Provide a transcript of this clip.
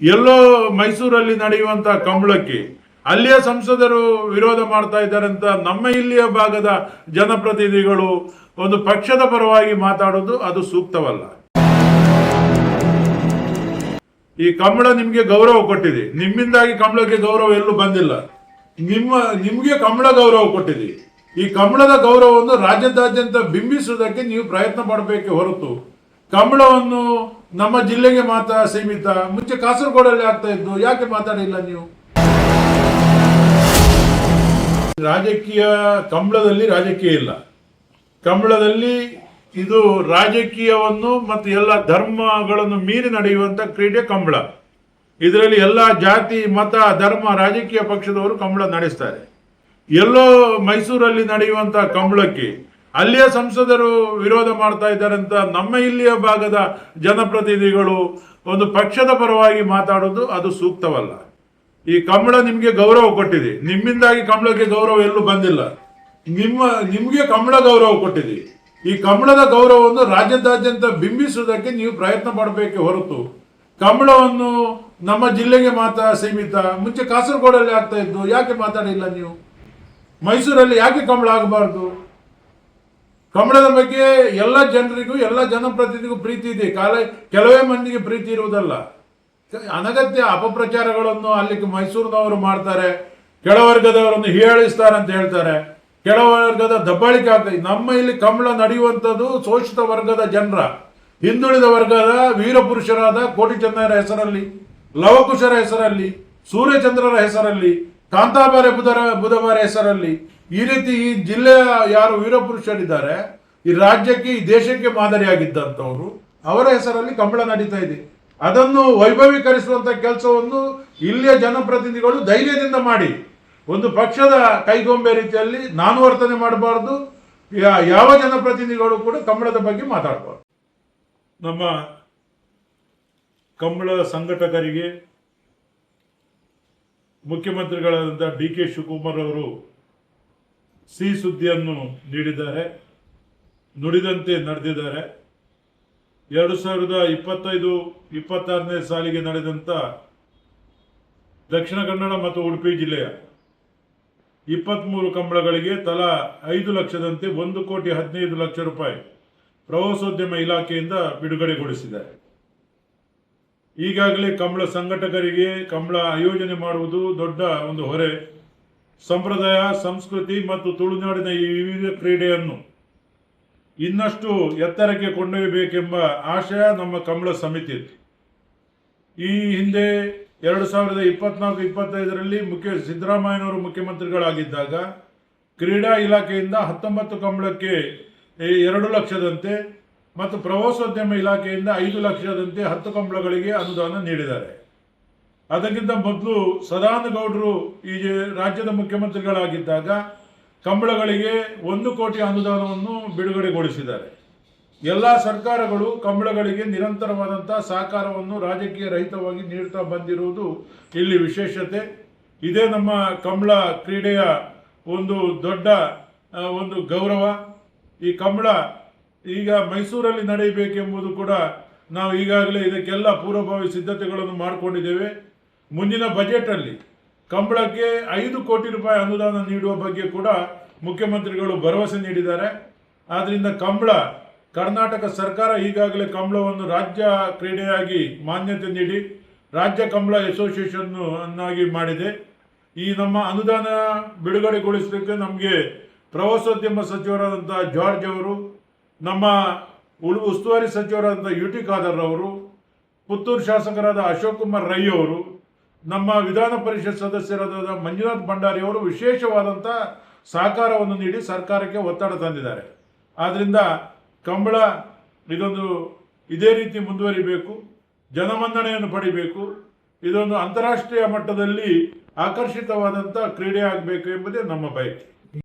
ಎಲ್ಲೋ ಮೈಸೂರಲ್ಲಿ ನಡೆಯುವಂತ ಕಂಬಳಕ್ಕೆ ಅಲ್ಲಿಯ ಸಂಸದರು ವಿರೋಧ ಮಾಡ್ತಾ ಇದ್ದಾರೆ ಅಂತ ನಮ್ಮ ಇಲ್ಲಿಯ ಭಾಗದ ಜನಪ್ರತಿನಿಧಿಗಳು ಒಂದು ಪಕ್ಷದ ಪರವಾಗಿ ಮಾತಾಡೋದು ಅದು ಸೂಕ್ತವಲ್ಲ. ಈ ಕಂಬಳ ನಿಮ್ಗೆ ಗೌರವ ಕೊಟ್ಟಿದೆ, ನಿಮ್ಮಿಂದಾಗಿ ಕಂಬಳಕ್ಕೆ ಗೌರವ ಎಲ್ಲೂ ಬಂದಿಲ್ಲ. ನಿಮ್ಗೆ ಕಂಬಳ ಗೌರವ ಕೊಟ್ಟಿದೆ. ಈ ಕಂಬಳದ ಗೌರವವನ್ನು ರಾಜ್ಯದಾದ್ಯಂತ ಬಿಂಬಿಸುವುದಕ್ಕೆ ನೀವು ಪ್ರಯತ್ನ ಪಡಬೇಕೆ ಹೊರತು ಕಂಬಳವನ್ನು ನಮ್ಮ ಜಿಲ್ಲೆಗೆ ಮಾತ್ರ ಸೀಮಿತ. ಮುಂಚೆ ಕಾಸರಗೋಡಲ್ಲಿ ಆಗ್ತಾ ಇದ್ದು, ಯಾಕೆ ಮಾತಾಡಿಲ್ಲ ನೀವು? ರಾಜಕೀಯ ಕಂಬಳದಲ್ಲಿ ರಾಜಕೀಯ ಇಲ್ಲ. ಕಂಬಳದಲ್ಲಿ ಇದು ರಾಜಕೀಯವನ್ನು ಮತ್ತು ಎಲ್ಲ ಧರ್ಮಗಳನ್ನು ಮೀರಿ ನಡೆಯುವಂತ ಕ್ರೀಡೆ ಕಂಬಳ. ಇದರಲ್ಲಿ ಎಲ್ಲ ಜಾತಿ, ಮತ, ಧರ್ಮ, ರಾಜಕೀಯ ಪಕ್ಷದವರು ಕಂಬಳ ನಡೆಸ್ತಾರೆ. ಎಲ್ಲೋ ಮೈಸೂರಲ್ಲಿ ನಡೆಯುವಂತ ಕಂಬಳಕ್ಕೆ ಅಲ್ಲಿಯ ಸಂಸದರು ವಿರೋಧ ಮಾಡ್ತಾ ಇದ್ದಾರೆ ಅಂತ ನಮ್ಮ ಇಲ್ಲಿಯ ಭಾಗದ ಜನಪ್ರತಿನಿಧಿಗಳು ಒಂದು ಪಕ್ಷದ ಪರವಾಗಿ ಮಾತಾಡೋದು ಅದು ಸೂಕ್ತವಲ್ಲ. ಈ ಕಂಬಳ ನಿಮ್ಗೆ ಗೌರವ ಕೊಟ್ಟಿದೆ, ನಿಮ್ಮಿಂದಾಗಿ ಕಂಬಳಕ್ಕೆ ಗೌರವ ಎಲ್ಲೂ ಬಂದಿಲ್ಲ. ನಿಮ್ಗೆ ಕಂಬಳ ಗೌರವ ಕೊಟ್ಟಿದೆ. ಈ ಕಂಬಳದ ಗೌರವವನ್ನು ರಾಜ್ಯದಾದ್ಯಂತ ಬಿಂಬಿಸುವುದಕ್ಕೆ ನೀವು ಪ್ರಯತ್ನ ಪಡಬೇಕೆ ಹೊರತು ಕಂಬಳವನ್ನು ನಮ್ಮ ಜಿಲ್ಲೆಗೆ ಮಾತ್ರ ಸೀಮಿತ. ಮುಂಚೆ ಕಾಸರಗೋಡಲ್ಲಿ ಆಗ್ತಾ ಇದ್ದು, ಯಾಕೆ ಮಾತಾಡಿಲ್ಲ ನೀವು? ಮೈಸೂರಲ್ಲಿ ಯಾಕೆ ಕಂಬಳ ಆಗಬಾರ್ದು? ಕಂಬಳದ ಬಗ್ಗೆ ಎಲ್ಲ ಜನರಿಗೂ, ಎಲ್ಲ ಜನಪ್ರತಿನಿಧಿಗೂ ಪ್ರೀತಿ ಇದೆ. ಕೆಲವೇ ಮಂದಿಗೆ ಪ್ರೀತಿ ಇರುವುದಲ್ಲ. ಅನಗತ್ಯ ಅಪಪ್ರಚಾರಗಳನ್ನು ಅಲ್ಲಿ ಮೈಸೂರಿನವರು ಮಾಡ್ತಾರೆ. ಕೆಳವರ್ಗದವರನ್ನು ಹೀಯಾಳಿಸ್ತಾರೆ ಅಂತ ಹೇಳ್ತಾರೆ. ಕೆಳವರ್ಗದ ದಬ್ಬಾಳಿಕೆ ಆಗ್ತದೆ. ನಮ್ಮ ಇಲ್ಲಿ ಕಂಬಳ ನಡೆಯುವಂಥದ್ದು ಶೋಷಿತ ವರ್ಗದ ಜನರ, ಹಿಂದುಳಿದ ವರ್ಗದ ವೀರಪುರುಷರಾದ ಕೋಟಿ ಚೆನ್ನಯ್ಯರ ಹೆಸರಲ್ಲಿ, ಲವಕುಶರ ಹೆಸರಲ್ಲಿ, ಸೂರ್ಯಚಂದ್ರರ ಹೆಸರಲ್ಲಿ, ಕಾಂತಾಬಾರೆ ಬುಧವಾರ ಹೆಸರಲ್ಲಿ, ಈ ರೀತಿ ಈ ಜಿಲ್ಲೆಯ ಯಾರು ವೀರಪುರುಷರಿದ್ದಾರೆ, ಈ ರಾಜ್ಯಕ್ಕೆ, ಈ ದೇಶಕ್ಕೆ ಮಾದರಿಯಾಗಿದ್ದಂಥವರು, ಅವರ ಹೆಸರಲ್ಲಿ ಕಂಬಳ ನಡೀತಾ ಇದೆ. ಅದನ್ನು ವೈಭವೀಕರಿಸುವಂತ ಕೆಲಸವನ್ನು ಇಲ್ಲಿಯ ಜನಪ್ರತಿನಿಧಿಗಳು ಧೈರ್ಯದಿಂದ ಮಾಡಿ, ಒಂದು ಪಕ್ಷದ ಕೈಗೊಂಬೆ ರೀತಿಯಲ್ಲಿ ನಾನು ವರ್ತನೆ ಮಾಡಬಾರ್ದು. ಯಾವ ಜನಪ್ರತಿನಿಧಿಗಳು ಕೂಡ ಕಂಬಳದ ಬಗ್ಗೆ ಮಾತಾಡಬಾರ್ದು. ನಮ್ಮ ಕಂಬಳ ಸಂಘಟಕರಿಗೆ ಮುಖ್ಯಮಂತ್ರಿಗಳಾದಂಥ ಡಿ.ಕೆ. ಶಿವಕುಮಾರ್ ಅವರು ಸಿಹಿ ಸುದ್ದಿಯನ್ನು ನೀಡಿದ್ದಾರೆ, ನುಡಿದಂತೆ ನಡೆದಿದ್ದಾರೆ. 2025-26ನೇ ಸಾಲಿಗೆ ನಡೆದಂಥ ದಕ್ಷಿಣ ಕನ್ನಡ ಮತ್ತು ಉಡುಪಿ ಜಿಲ್ಲೆಯ 23 ಕಂಬಳಗಳಿಗೆ ತಲಾ 5 ಲಕ್ಷದಂತೆ 1,15,00,000 ರೂಪಾಯಿ ಪ್ರವಾಸೋದ್ಯಮ ಇಲಾಖೆಯಿಂದ ಬಿಡುಗಡೆಗೊಳಿಸಿದ್ದಾರೆ. ಈಗಾಗಲೇ ಕಂಬಳ ಸಂಘಟಕರಿಗೆ ಕಂಬಳ ಆಯೋಜನೆ ಮಾಡುವುದು ದೊಡ್ಡ ಒಂದು ಹೊರೆ. ಸಂಪ್ರದಾಯ, ಸಂಸ್ಕೃತಿ ಮತ್ತು ತುಳುನಾಡಿನ ಈ ವಿವಿಧ ಕ್ರೀಡೆಯನ್ನು ಇನ್ನಷ್ಟು ಎತ್ತರಕ್ಕೆ ಕೊಂಡೊಯ್ಯಬೇಕೆಂಬ ಆಶಯ ನಮ್ಮ ಕಂಬಳ ಸಮಿತಿ. ಈ ಹಿಂದೆ 2024-25ರಲ್ಲಿ ಸಿದ್ದರಾಮಯ್ಯನವರು ಮುಖ್ಯಮಂತ್ರಿಗಳಾಗಿದ್ದಾಗ ಕ್ರೀಡಾ ಇಲಾಖೆಯಿಂದ 19 ಕಂಬಳಕ್ಕೆ 2 ಲಕ್ಷದಂತೆ ಮತ್ತು ಪ್ರವಾಸೋದ್ಯಮ ಇಲಾಖೆಯಿಂದ 5 ಲಕ್ಷದಂತೆ 10 ಕಂಬಳಗಳಿಗೆ ಅನುದಾನ ನೀಡಿದ್ದಾರೆ. ಅದಕ್ಕಿಂತ ಮೊದಲು ಸದಾನಗೌಡರು ಈ ರಾಜ್ಯದ ಮುಖ್ಯಮಂತ್ರಿಗಳಾಗಿದ್ದಾಗ ಕಂಬಳಗಳಿಗೆ 1 ಕೋಟಿ ಅನುದಾನವನ್ನು ಬಿಡುಗಡೆಗೊಳಿಸಿದ್ದಾರೆ. ಎಲ್ಲ ಸರ್ಕಾರಗಳು ಕಂಬಳಗಳಿಗೆ ನಿರಂತರವಾದಂತಹ ಸಹಕಾರವನ್ನು ರಾಜಕೀಯ ರಹಿತವಾಗಿ ನೀಡುತ್ತಾ ಬಂದಿರುವುದು ಇಲ್ಲಿ ವಿಶೇಷತೆ. ಇದೇ ನಮ್ಮ ಕಂಬಳ ಕ್ರೀಡೆಯ ಒಂದು ದೊಡ್ಡ ಒಂದು ಗೌರವ. ಈ ಕಂಬಳ ಈಗ ಮೈಸೂರಲ್ಲಿ ನಡೆಯಬೇಕೆಂಬುದು ಕೂಡ ನಾವು ಈಗಾಗಲೇ ಇದಕ್ಕೆಲ್ಲ ಪೂರ್ವಭಾವಿ ಸಿದ್ಧತೆಗಳನ್ನು ಮಾಡಿಕೊಂಡಿದ್ದೇವೆ. ಮುಂದಿನ ಬಜೆಟಲ್ಲಿ ಕಂಬಳಕ್ಕೆ 5 ಕೋಟಿ ರೂಪಾಯಿ ಅನುದಾನ ನೀಡುವ ಬಗ್ಗೆ ಕೂಡ ಮುಖ್ಯಮಂತ್ರಿಗಳು ಭರವಸೆ ನೀಡಿದ್ದಾರೆ. ಆದ್ದರಿಂದ ಕಂಬಳ, ಕರ್ನಾಟಕ ಸರ್ಕಾರ ಈಗಾಗಲೇ ಕಂಬಳವನ್ನು ರಾಜ್ಯ ಕ್ರೀಡೆಯಾಗಿ ಮಾನ್ಯತೆ ನೀಡಿ ರಾಜ್ಯ ಕಂಬಳ ಅಸೋಸಿಯೇಷನ್ ಅನ್ನಾಗಿ ಮಾಡಿದೆ. ಈ ನಮ್ಮ ಅನುದಾನ ಬಿಡುಗಡೆಗೊಳಿಸಲಿಕ್ಕೆ ನಮಗೆ ಪ್ರವಾಸೋದ್ಯಮ ಸಚಿವರಾದಂಥ ಜಾರ್ಜ್ ಅವರು, ನಮ್ಮ ಉಸ್ತುವಾರಿ ಸಚಿವರಾದಂಥ ಯು.ಟಿ. ಖಾದರ್ ಅವರು, ಪುತ್ತೂರು ಶಾಸಕರಾದ ಅಶೋಕ್ ಕುಮಾರ್ ರೈ ಅವರು, ನಮ್ಮ ವಿಧಾನ ಪರಿಷತ್ ಸದಸ್ಯರಾದ ಮಂಜುನಾಥ್ ಭಂಡಾರಿ ಅವರು ವಿಶೇಷವಾದಂಥ ಸಹಕಾರವನ್ನು ನೀಡಿ ಸರ್ಕಾರಕ್ಕೆ ಒತ್ತಡ ತಂದಿದ್ದಾರೆ. ಆದ್ದರಿಂದ ಕಂಬಳ ಇದೇ ರೀತಿ ಮುಂದುವರಿಬೇಕು, ಜನಮನ್ನಣೆಯನ್ನು ಪಡಿಬೇಕು. ಇದೊಂದು ಅಂತಾರಾಷ್ಟ್ರೀಯ ಮಟ್ಟದಲ್ಲಿ ಆಕರ್ಷಿತವಾದಂಥ ಕ್ರೀಡೆ ಆಗಬೇಕು ಎಂಬುದೇ ನಮ್ಮ ಬಯಕೆ.